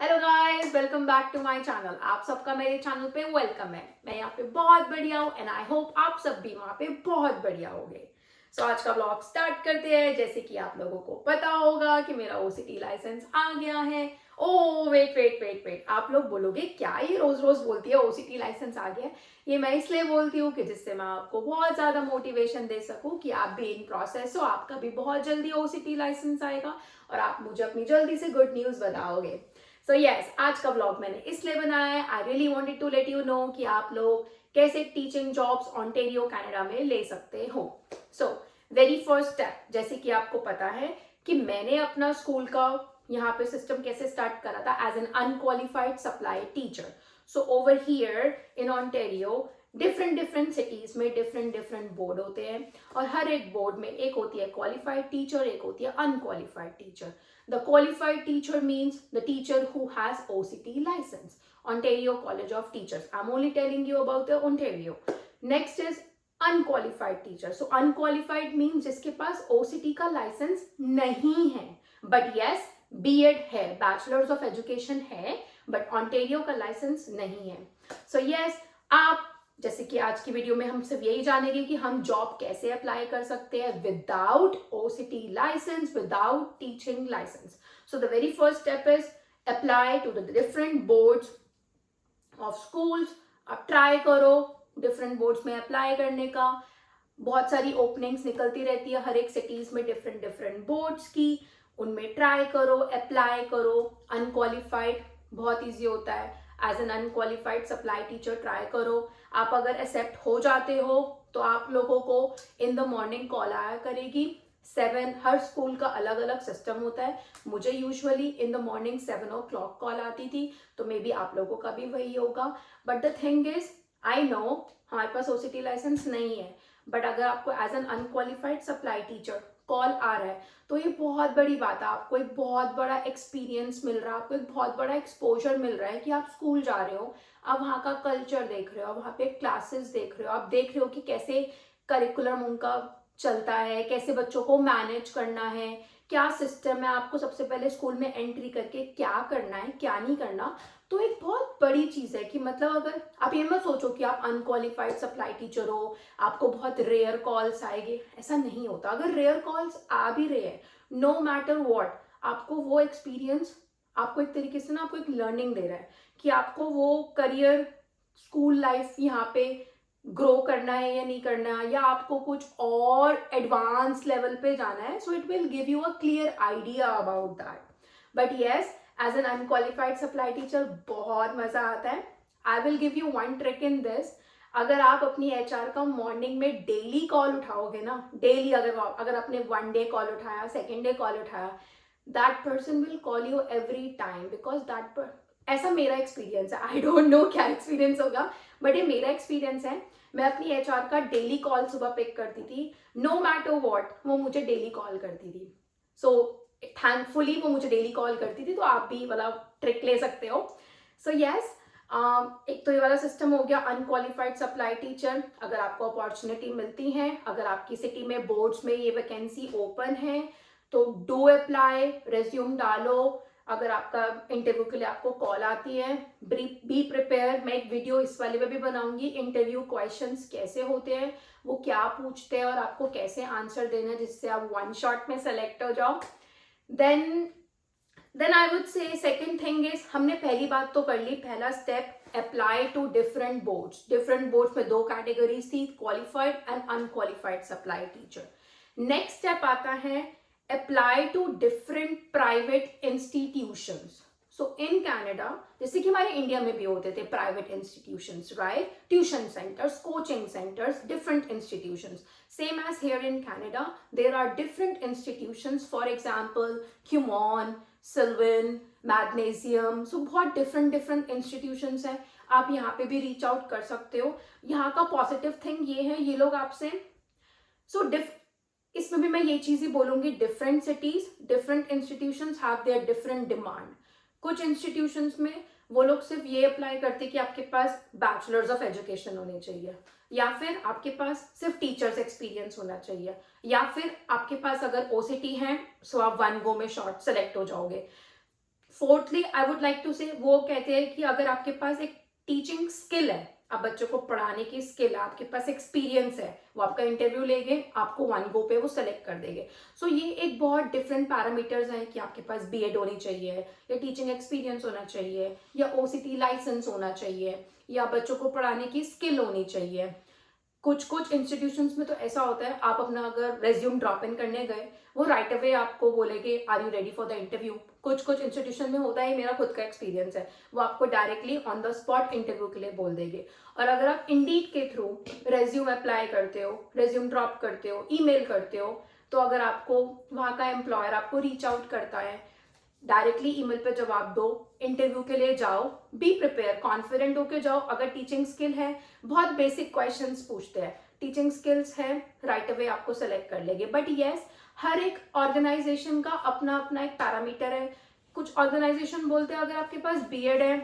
Hello guys, welcome back to my channel. आप सबका मेरे चैनल पे वेलकम है। मैं यहाँ पे बहुत बढ़िया हूँ एंड आई होप आप सब भी वहाँ पे बहुत बढ़िया होंगे। सो आज का ब्लॉग स्टार्ट करते हैं। जैसे कि आप लोगों को पता होगा कि मेरा ओसीटी लाइसेंस आ गया है। Oh wait wait wait wait, आप लोग बोलोगे क्या ये रोज रोज बोलती है ओसीटी लाइसेंस आ गया है। ये मैं इसलिए बोलती हूँ कि जिससे मैं आपको बहुत ज्यादा मोटिवेशन दे सकूँ कि आप भी इन प्रोसेस हो, आपका भी बहुत जल्दी ओसीटी लाइसेंस आएगा और आप मुझे अपनी जल्दी से गुड न्यूज बताओगे। सो यस, आज का व्लॉग मैंने इसलिए बनाया है। I really wanted to let you know कि आप लोग कैसे टीचिंग जॉब्स ऑन्टेरियो कनाडा में ले सकते हो। सो वेरी फर्स्ट स्टेप, जैसे कि आपको पता है कि मैंने अपना स्कूल का यहाँ पे सिस्टम कैसे स्टार्ट करा था as an unqualified supply teacher. So over here in Ontario different different cities में डिफरेंट डिफरेंट बोर्ड होते हैं और हर एक बोर्ड में एक होती है क्वालिफाइड टीचर, एक होती है unqualified teacher. The qualified teacher means the teacher who has OCT license, Ontario College of Teachers. I'm only telling you about the Ontario. Next is unqualified teacher. So unqualified means जिसके पास OCT का licence नहीं है, but yes B.Ed है, bachelors of education है, but Ontario का licence नहीं है। So yes, आप जैसे कि आज की वीडियो में हम सिर्फ यही जानेंगे कि हम जॉब कैसे अप्लाई कर सकते हैं without OCT license, without teaching license. So the very first step is apply to the different boards of schools. आप ट्राई करो डिफरेंट बोर्ड्स में अप्लाई करने का। बहुत सारी ओपनिंग्स निकलती रहती है हर एक सिटीज में डिफरेंट डिफरेंट बोर्ड्स की, उनमें ट्राई करो, अप्लाई करो। अनक्वालिफाइड बहुत ईजी होता है, as an unqualified supply teacher try करो। आप अगर एक्सेप्ट हो जाते हो तो आप लोगों को इन द मॉर्निंग कॉल आया करेगी 7। हर स्कूल का अलग अलग सिस्टम होता है। मुझे usually in the morning 7 o'clock call आती थी, तो मे बी आप लोगों का भी वही होगा। But the thing is, I know हमारे पास ओसीटी लाइसेंस नहीं है, बट अगर आपको as an unqualified supply teacher call आ रहा है तो ये बहुत बड़ी बात है। आपको एक बहुत बड़ा एक्सपीरियंस मिल रहा है, आपको एक बहुत बड़ा एक्सपोजर मिल रहा है कि आप स्कूल जा रहे हो, आप वहाँ का कल्चर देख रहे हो, वहाँ पे क्लासेस देख रहे हो, आप देख रहे हो कि कैसे करिकुलम उनका चलता है, कैसे बच्चों को मैनेज करना है, क्या सिस्टम है, आपको सबसे पहले स्कूल में एंट्री करके क्या करना है क्या नहीं करना। तो एक बहुत बड़ी चीज है कि मतलब अगर आप ये मत सोचो कि आप अनक्वालिफाइड सप्लाई टीचर हो, आपको बहुत रेयर कॉल्स आएंगे, ऐसा नहीं होता। अगर रेयर कॉल्स आ भी रहे हैं, नो मैटर व्हाट, आपको वो एक्सपीरियंस आपको एक तरीके से ना आपको एक लर्निंग दे रहा है कि आपको वो करियर स्कूल लाइफ यहाँ पे ग्रो करना है या नहीं करना है, या आपको कुछ और एडवांस लेवल पे जाना है। So it will give you a clear idea about that. But yes, as an unqualified supply teacher बहुत मजा आता है। I will give you one trick in this. अगर आप अपनी एचआर का मॉर्निंग में डेली कॉल उठाओगे ना, डेली अगर आपने 1 डे कॉल उठाया, 2nd डे कॉल उठाया, that person will call you every time because ऐसा मेरा एक्सपीरियंस है। आई डोंट नो क्या एक्सपीरियंस होगा, बट ये मेरा एक्सपीरियंस है। मैं अपनी एचआर का डेली कॉल सुबह पिक करती थी, नो मैटर व्हाट, वो मुझे डेली कॉल करती थी। सो थैंकफुली वो मुझे डेली कॉल करती थी, तो आप भी वाला ट्रिक ले सकते हो। सो यस, एक तो ये वाला सिस्टम हो गया अनक्वालिफाइड सप्लाई टीचर। अगर आपको अपॉर्चुनिटी मिलती है, अगर आपकी सिटी में बोर्ड्स में ये वैकेंसी ओपन है तो डू अप्लाई, रेज्यूम डालो। अगर आपका इंटरव्यू के लिए आपको कॉल आती है, बी प्रिपेयर। मैं एक वीडियो इस वाले में भी बनाऊंगी, इंटरव्यू क्वेश्चंस कैसे होते हैं, वो क्या पूछते हैं और आपको कैसे आंसर देना है जिससे आप 1 शॉट में सेलेक्ट हो जाओ। Then I would say second thing is, हमने पहली बात तो कर ली, पहला step apply to different boards. Different boards में 2 कैटेगरीज थी, qualified and unqualified supply teacher. Next step आता है apply to different private institutions. So in Canada, जैसे कि हमारे इंडिया में भी होते थे private institutions, right, tuition centres, coaching centres, different institutions. Same as here in Canada, there are different institutions, for example, Kumon, Sylvan, Magnesium, so बहुत different institutions हैं। आप यहाँ पे भी reach out कर सकते हो। यहाँ का positive thing ये है, ये लोग आपसे इसमें भी मैं ये चीज ही बोलूंगी, different cities, different institutions have their different demand. कुछ इंस्टीट्यूशंस में वो लोग सिर्फ ये अप्लाई करते कि आपके पास बैचलर्स ऑफ एजुकेशन होने चाहिए, या फिर आपके पास सिर्फ टीचर्स एक्सपीरियंस होना चाहिए, या फिर आपके पास अगर ओसीटी है सो आप 1 गो में शॉर्ट सेलेक्ट हो जाओगे। Fourthly I would like to say, वो कहते हैं कि अगर आपके पास एक टीचिंग स्किल है, आप बच्चों को पढ़ाने की स्किल है, आपके पास एक्सपीरियंस है, वो आपका इंटरव्यू लेंगे, आपको वन गो पे वो सेलेक्ट कर देंगे। सो ये एक बहुत डिफरेंट पैरामीटर्स हैं कि आपके पास बीएड होनी चाहिए, या टीचिंग एक्सपीरियंस होना चाहिए, या ओसीटी लाइसेंस होना चाहिए, या बच्चों को पढ़ाने की स्किल होनी चाहिए। कुछ कुछ इंस्टीट्यूशंस में तो ऐसा होता है, आप अपना अगर रेज्यूम ड्रॉप इन करने गए, वो राइट अवे आपको बोलेंगे are you ready for the interview. कुछ कुछ इंस्टीट्यूशन में होता है, मेरा खुद का एक्सपीरियंस है, वो आपको directly on the spot interview के लिए बोल देंगे। और अगर आप इंडीड के थ्रू रेज्यूम अप्लाई करते हो, रेज्यूम ड्रॉप करते हो, ईमेल करते हो, तो अगर आपको वहाँ का एम्प्लॉयर आपको रीच आउट करता है, डायरेक्टली ईमेल पे जवाब दो, इंटरव्यू के लिए जाओ, बी प्रिपेयर, कॉन्फिडेंट होके जाओ। अगर टीचिंग स्किल है, बहुत बेसिक क्वेश्चंस पूछते हैं, टीचिंग स्किल्स है, राइट अवे आपको सेलेक्ट कर लेंगे। बट यस, हर एक ऑर्गेनाइजेशन का अपना अपना एक पैरामीटर है। कुछ ऑर्गेनाइजेशन बोलते हैं अगर आपके पास बीएड है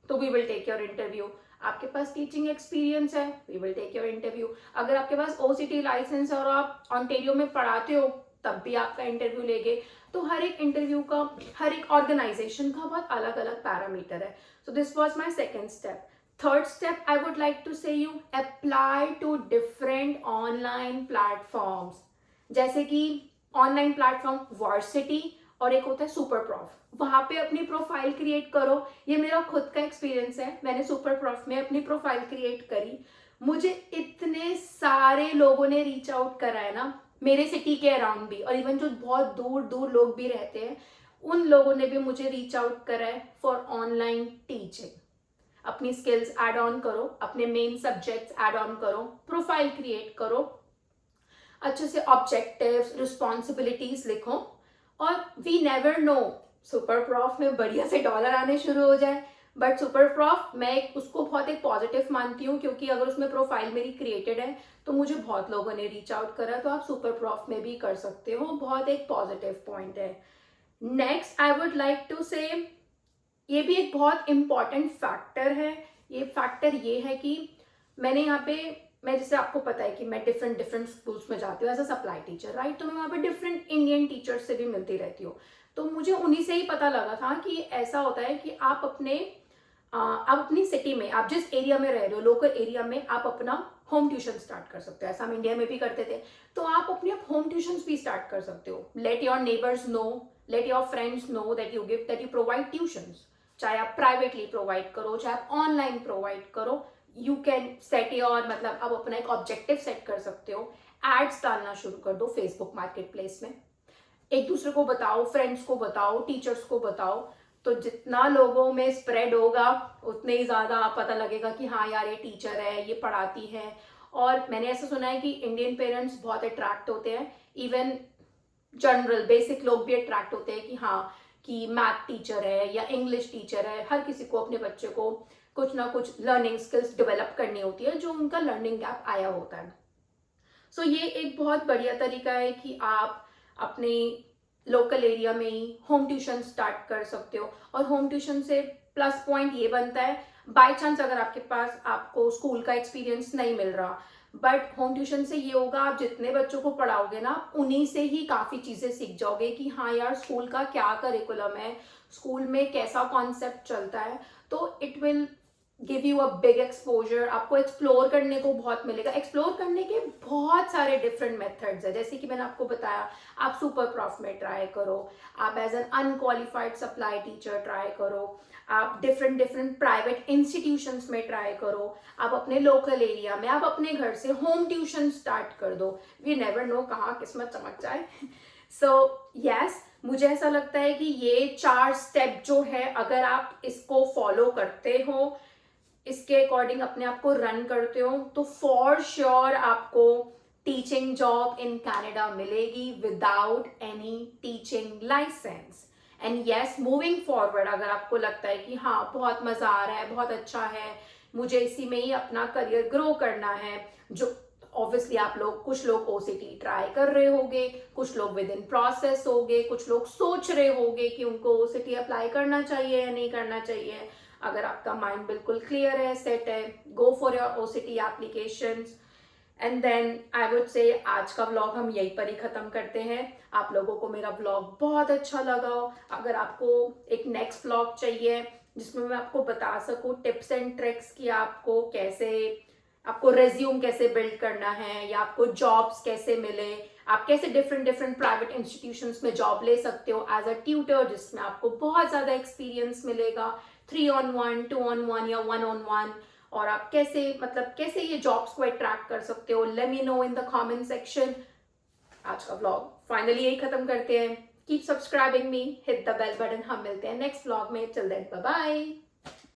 तो we will take your interview, आपके पास टीचिंग एक्सपीरियंस है, we will take your interview. अगर आपके पास ओसीटी लाइसेंस है और आप ऑन्टेरियो में पढ़ाते हो, तब भी आपका इंटरव्यू लेंगे। तो हर एक इंटरव्यू का, हर एक ऑर्गेनाइजेशन का बहुत अलग अलग पैरामीटर है। So this was my second step. Third step I would like to say you apply to different online platforms, जैसे कि ऑनलाइन प्लेटफॉर्म वर्सिटी और एक होता है सुपर प्रॉफ, वहां पे अपनी प्रोफाइल क्रिएट करो। ये मेरा खुद का एक्सपीरियंस है, मैंने सुपर प्रॉफ में अपनी प्रोफाइल क्रिएट करी, मुझे इतने सारे लोगों ने रीच आउट करा है ना, मेरे सिटी के अराउंड भी, और इवन जो बहुत दूर दूर लोग भी रहते हैं, उन लोगों ने भी मुझे रीच आउट करा है फॉर ऑनलाइन टीचिंग। अपनी स्किल्स ऐड ऑन करो, अपने मेन सब्जेक्ट्स ऐड ऑन करो, प्रोफाइल क्रिएट करो, अच्छे से ऑब्जेक्टिव्स, रिस्पॉन्सिबिलिटीज लिखो, और we never know, Superprof में बढ़िया से डॉलर आने शुरू हो जाए। बट सुपर प्रॉफ मैं उसको बहुत एक पॉजिटिव मानती हूँ, क्योंकि अगर उसमें प्रोफाइल मेरी क्रिएटेड है तो मुझे बहुत लोगों ने रीच आउट करा, तो आप सुपर प्रॉफ में भी कर सकते हो, बहुत एक पॉजिटिव पॉइंट है। Next I would like to say, ये भी एक बहुत इंपॉर्टेंट फैक्टर है। ये फैक्टर ये है कि मैंने यहाँ पे, मैं जैसे आपको पता है कि मैं डिफरेंट डिफरेंट स्कूल्स में जाती हूँ as a supply teacher, right, तो मैं वहाँ पे डिफरेंट इंडियन टीचर्स से भी मिलती रहती हूँ। तो मुझे उन्हीं से ही पता लगा था कि ऐसा होता है कि आप अपनी सिटी में, आप जिस एरिया में रह रहे हो, लोकल एरिया में, आप अपना होम ट्यूशन स्टार्ट कर सकते हो। ऐसा हम इंडिया में भी करते थे, तो आप अपने होम ट्यूशन भी स्टार्ट कर सकते हो। Let your neighbours know, let your friends know that you provide tuitions, चाहे आप प्राइवेटली प्रोवाइड करो, चाहे आप ऑनलाइन प्रोवाइड करो। यू कैन सेट योर, मतलब आप अपना एक ऑब्जेक्टिव सेट कर सकते हो। एड्स डालना शुरू कर दो फेसबुक मार्केट प्लेस में, एक दूसरे को बताओ, फ्रेंड्स को बताओ, टीचर्स को बताओ, तो जितना लोगों में स्प्रेड होगा उतने ही ज़्यादा पता लगेगा कि हाँ यार, ये टीचर है, ये पढ़ाती है। और मैंने ऐसा सुना है कि इंडियन पेरेंट्स बहुत अट्रैक्ट होते हैं, इवन जनरल बेसिक लोग भी अट्रैक्ट होते हैं कि हाँ, कि मैथ टीचर है या इंग्लिश टीचर है। हर किसी को अपने बच्चे को कुछ ना कुछ लर्निंग स्किल्स डेवलप करनी होती है, जो उनका लर्निंग गैप आया होता है। सो ये एक बहुत बढ़िया तरीका है कि आप अपने लोकल एरिया में ही होम ट्यूशन स्टार्ट कर सकते हो। और होम ट्यूशन से प्लस पॉइंट ये बनता है, बाय चांस अगर आपके पास, आपको स्कूल का एक्सपीरियंस नहीं मिल रहा, बट होम ट्यूशन से ये होगा, आप जितने बच्चों को पढ़ाओगे ना, उन्हीं से ही काफ़ी चीज़ें सीख जाओगे कि हाँ यार, स्कूल का क्या करिकुलम है, स्कूल में कैसा कॉन्सेप्ट चलता है। तो it will give you a big exposure, आपको एक्सप्लोर करने को बहुत मिलेगा। एक्सप्लोर करने के बहुत सारे डिफरेंट मेथड्स है, जैसे कि मैंने आपको बताया, आप सुपर प्रॉफ में ट्राई करो, आप as an unqualified supply teacher try करो, आप डिफरेंट डिफरेंट प्राइवेट इंस्टीट्यूशंस में ट्राई करो, आप अपने लोकल एरिया में, आप अपने घर से होम ट्यूशन स्टार्ट कर दो। वी नेवर नो कहाँ किस्मत चमक जाए। सो यस, मुझे ऐसा लगता है कि ये 4 स्टेप जो है, अगर आप इसको फॉलो करते हो, इसके अकॉर्डिंग अपने आप को रन करते हो, तो फॉर श्योर आपको टीचिंग जॉब इन कनाडा मिलेगी without any teaching license. And yes, moving forward, अगर आपको लगता है कि हाँ बहुत मजा आ रहा है, बहुत अच्छा है, मुझे इसी में ही अपना करियर ग्रो करना है, जो ऑब्वियसली आप लोग, कुछ लोग ओसीटी ट्राई कर रहे होंगे, कुछ लोग विद इन प्रोसेस होंगे, कुछ लोग सोच रहे होंगे कि उनको ओसीटी अप्लाई करना चाहिए या नहीं करना चाहिए। अगर आपका माइंड बिल्कुल क्लियर है, सेट है, go for your OCT applications and then I would say आज का व्लॉग हम यहीं पर ही ख़त्म करते हैं। आप लोगों को मेरा व्लॉग बहुत अच्छा लगा हो, अगर आपको एक नेक्स्ट व्लॉग चाहिए जिसमें मैं आपको बता सकूँ टिप्स एंड ट्रिक्स कि आपको कैसे, आपको रेज्यूम कैसे बिल्ड करना है या आपको जॉब्स कैसे मिले, आप कैसे डिफरेंट डिफरेंट प्राइवेट इंस्टीट्यूशंस में जॉब ले सकते हो एज अ ट्यूटर, जिसमें आपको बहुत ज़्यादा एक्सपीरियंस मिलेगा, 3 on 1, 2 on 1 या 1 on 1, और आप कैसे मतलब कैसे ये जॉब्स को अट्रैक्ट कर सकते हो, let me know in the comment section. आज का व्लॉग फाइनली यही खत्म करते हैं। Keep subscribing me, hit the bell button. हम मिलते हैं नेक्स्ट व्लॉग में। Till then bye bye.